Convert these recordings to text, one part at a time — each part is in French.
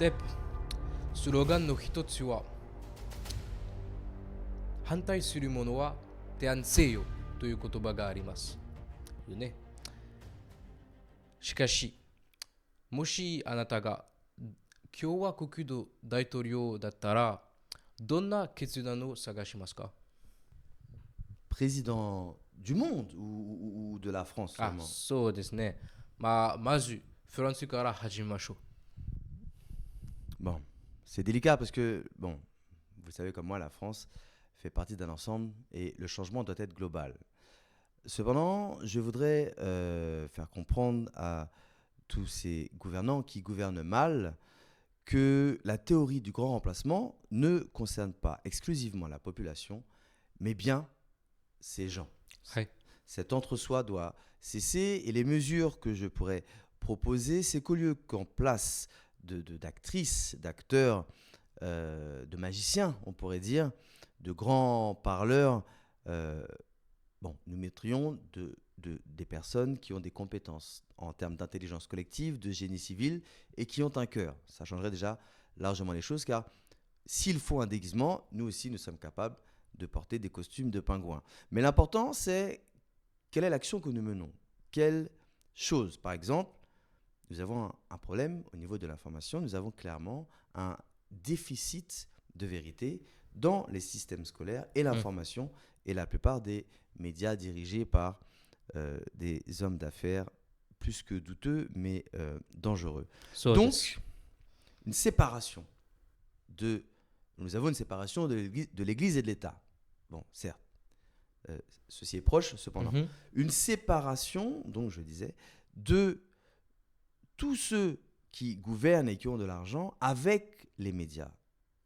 で、スローガンの一つは、反対するものは提案せよという言葉があります。ね、しかし、もしあなたが共和国の大統領だったら、どんな決断を探しますか？ Président du monde ou de la France あ、seulement? そうですね。まず、フランスから始めましょう。Bon, c'est délicat parce que, bon, vous savez comme moi, la France fait partie d'un ensemble et le changement doit être global. Cependant, je voudrais faire comprendre à tous ces gouvernants qui gouvernent mal que la théorie du grand remplacement ne concerne pas exclusivement la population, mais bien ces gens. はい。Cet entre-soi doit cesser et les mesures que je pourrais proposer, c'est qu'au lieu qu'en place d'actrices, d'acteurs, de magiciens, on pourrait dire, de grands parleurs, euh, bon, nous mettrions des personnes qui ont des compétences en termes d'intelligence collective, de génie civil et qui ont un cœur. Ça changerait déjà largement les choses car s'il faut un déguisement, nous aussi nous sommes capables de porter des costumes de pingouins. Mais l'important c'est quelle est l'action que nous menons. Quelle chose, par exemple, nous avons un problème au niveau de l'information, nous avons clairement un déficit de vérité dans les systèmes scolaires et うん。l'information et la plupart des médias dirigés par des hommes d'affaires plus que douteux mais dangereux. そうです。Donc, une séparation de... Nous avons une séparation de l'Église et de l'État. Bon, certes, ceci est proche, う cependant. ん。Une séparation, donc je disais, de tous ceux qui gouvernent et qui ont de l'argent avec les médias.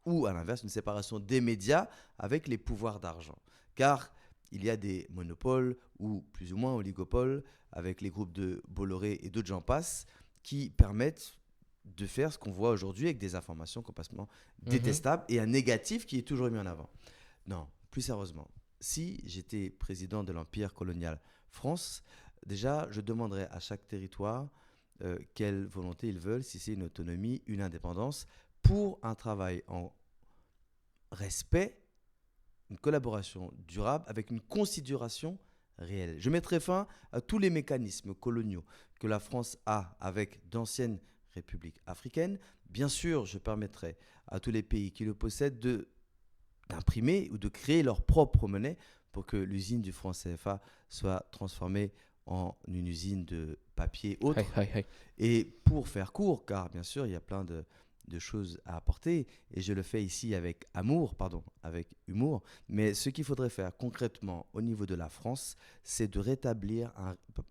Ou à l'inverse, une séparation des médias avec les pouvoirs d'argent. Car il y a des monopoles ou plus ou moins oligopoles avec les groupes de Bolloré et d'autres j'en passe qui permettent de faire ce qu'on voit aujourd'hui avec des informations complètement うん。détestables et un négatif qui est toujours mis en avant. Non, plus sérieusement, si j'étais président de l'Empire colonial France, déjà je demanderais à chaque territoire quelle volonté ils veulent, si c'est une autonomie, une indépendance, pour un travail en respect, une collaboration durable avec une considération réelle. Je mettrai fin à tous les mécanismes coloniaux que la France a avec d'anciennes républiques africaines. Bien sûr, je permettrai à tous les pays qui le possèdent d'imprimer ou de créer leur propre monnaie pour que l'usine du franc CFA soit transformée en une usine de papier はい autre. はいはい。Et pour faire court, car bien sûr, il y a plein de choses à apporter, et je le fais ici avec amour, pardon, avec humour, mais ce qu'il faudrait faire concrètement au niveau de la France, c'est de rétablir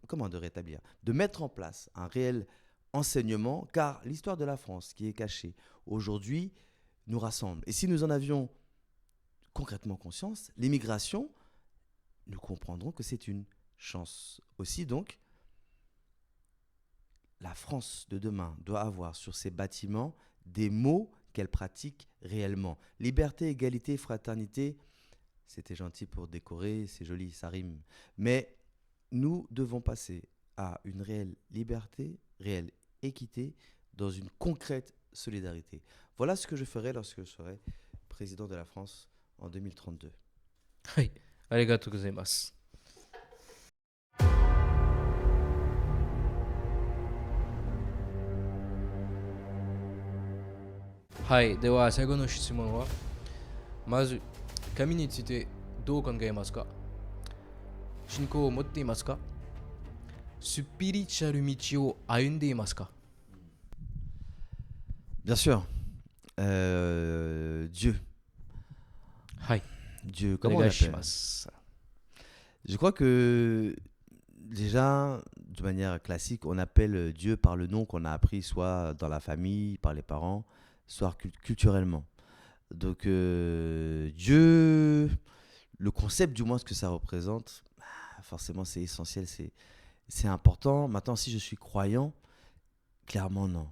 comment de rétablir? De mettre en place un réel enseignement, car l'histoire de la France qui est cachée aujourd'hui nous rassemble. Et si nous en avions concrètement conscience, l'immigration, nous comprendrons que c'est une chance. Aussi donc, la France de demain doit avoir sur ses bâtiments des mots qu'elle pratique réellement. Liberté, égalité, fraternité, c'était gentil pour décorer, c'est joli, ça rime. Mais nous devons passer à une réelle liberté, réelle équité, dans une concrète solidarité. Voilà ce que je ferai lorsque je serai président de la France en 2032. はい。ありがとうございます。はい。では、最後の質問は、まず、神についてどう考えますか？信仰を持っていますか？スピリチュアル道を歩んでいますか？ Bien sûr, Dieu. はい。Dieu, お comment on 願いし l'appelle? ます。Je crois que déjà, de manière classique, on appelle Dieu par le nom qu'on a appris soit dans la famille, par les parents, soit culturellement. Donc Dieu, le concept du moins ce que ça représente, forcément c'est essentiel, c'est important. Maintenant, si je suis croyant, clairement non.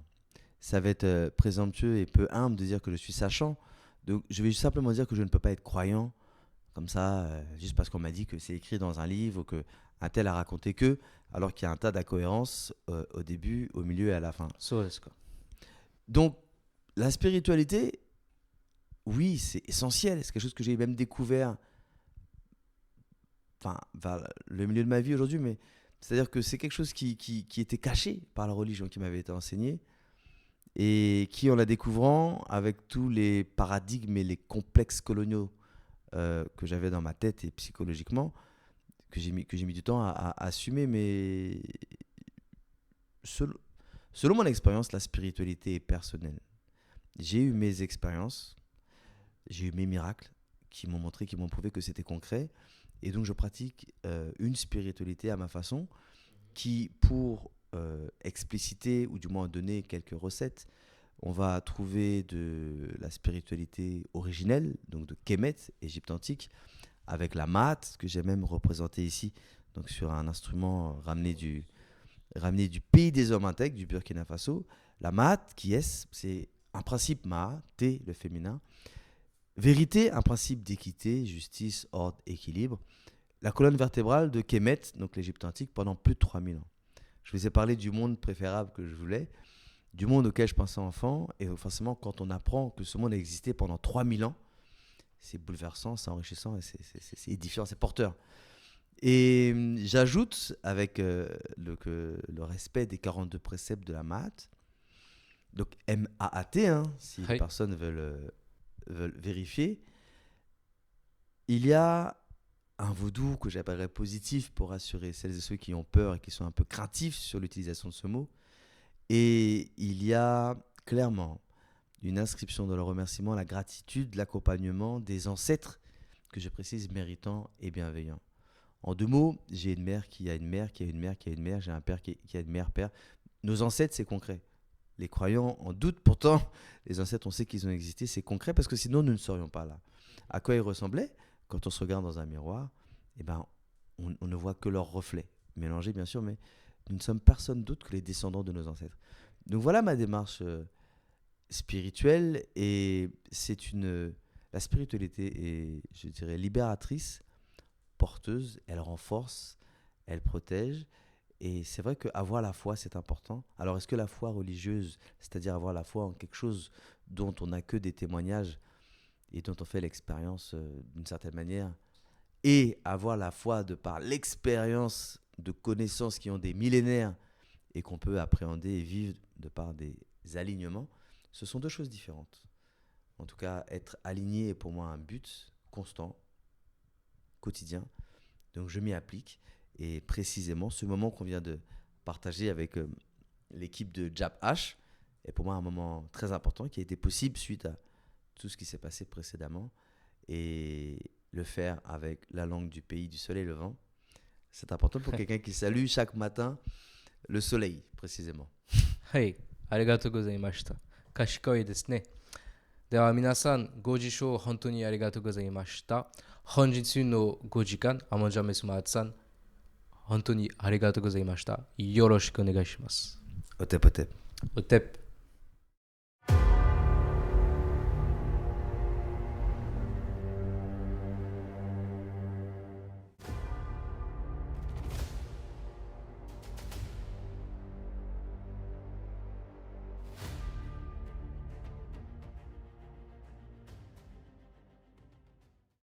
Ça va être présomptueux et peu humble de dire que je suis sachant. Donc je vais simplement dire que je ne peux pas être croyant comme ça, juste parce qu'on m'a dit que c'est écrit dans un livre ou que un tel a raconté que, alors qu'il y a un tas d'incohérences au début, au milieu et à la fin. そうですか。Donc, la spiritualité, oui, c'est essentiel. C'est quelque chose que j'ai même découvert vers le milieu de ma vie aujourd'hui, mais c'est-à-dire que c'est quelque chose qui était caché par la religion qui m'avait été enseignée et qui, en la découvrant, avec tous les paradigmes et les complexes coloniaux que j'avais dans ma tête et psychologiquement, que j'ai mis du temps à assumer, mais selon mon expérience, la spiritualité est personnelle. J'ai eu mes expériences, j'ai eu mes miracles qui m'ont montré, qui m'ont prouvé que c'était concret. Et donc, je pratique une spiritualité à ma façon qui, pour expliciter ou du moins donner quelques recettes, on va trouver de la spiritualité originelle, donc de Kemet, Égypte antique, avec la Maat, que j'ai même représenté ici, donc sur un instrument ramené du pays des hommes intègres, du Burkina Faso. La Maat, c'est un principe Ma, T, le féminin. Vérité, un principe d'équité, justice, ordre, équilibre. La colonne vertébrale de Kemet, donc l'Égypte antique, pendant plus de 3000 ans. Je vous ai parlé du monde préférable que je voulais, du monde auquel je pensais enfant, et forcément, quand on apprend que ce monde a existé pendant 3000 ans, c'est bouleversant, c'est enrichissant, et c'est édifiant, c'est porteur. Et j'ajoute, avec le respect des 42 préceptes de la Maat, donc M-A-A-T, si les personnes veulent vérifier, il y a un vaudou que j'appellerais positif pour rassurer celles et ceux qui ont peur et qui sont un peu craintifs sur l'utilisation de ce mot. Et il y a clairement une inscription dans le remerciement, la gratitude, l'accompagnement des ancêtres, que je précise méritants et bienveillants. En 2 mots, j'ai une mère qui a une mère, qui a une mère, qui a une mère, j'ai un père qui a une mère, père. Nos ancêtres, c'est concret. Les croyants en doutent, pourtant, les ancêtres, on sait qu'ils ont existé, c'est concret, parce que sinon, nous ne serions pas là. À quoi ils ressemblaient ? Quand on se regarde dans un miroir, eh ben, on ne voit que leur reflet, mélangé bien sûr, mais nous ne sommes personne d'autre que les descendants de nos ancêtres. Donc voilà ma démarche spirituelle, et la spiritualité est, je dirais, libératrice, porteuse, elle renforce, elle protège. Et c'est vrai qu'avoir la foi, c'est important. Alors, est-ce que la foi religieuse, c'est-à-dire avoir la foi en quelque chose dont on n'a que des témoignages et dont on fait l'expérience d'une certaine manière, et avoir la foi de par l'expérience de connaissances qui ont des millénaires et qu'on peut appréhender et vivre de par des alignements, ce sont 2 choses différentes. En tout cas, être aligné est pour moi un but constant, quotidien. Donc, je m'y applique. Et précisément, ce moment qu'on vient de partager avec l'équipe de Jab H est pour moi un moment très important qui a été possible suite à tout ce qui s'est passé précédemment. Et le faire avec la langue du pays du soleil levant, c'est important pour quelqu'un qui salue chaque matin le soleil, précisément. はい、ありがとうございました。賢いですね。では皆さん、ご受賞本当にありがとうございました。本日の5時間、アモンジャメスマーツさん、本当にありがとうございました。よろしくお願いします。Otep, otep.おてっ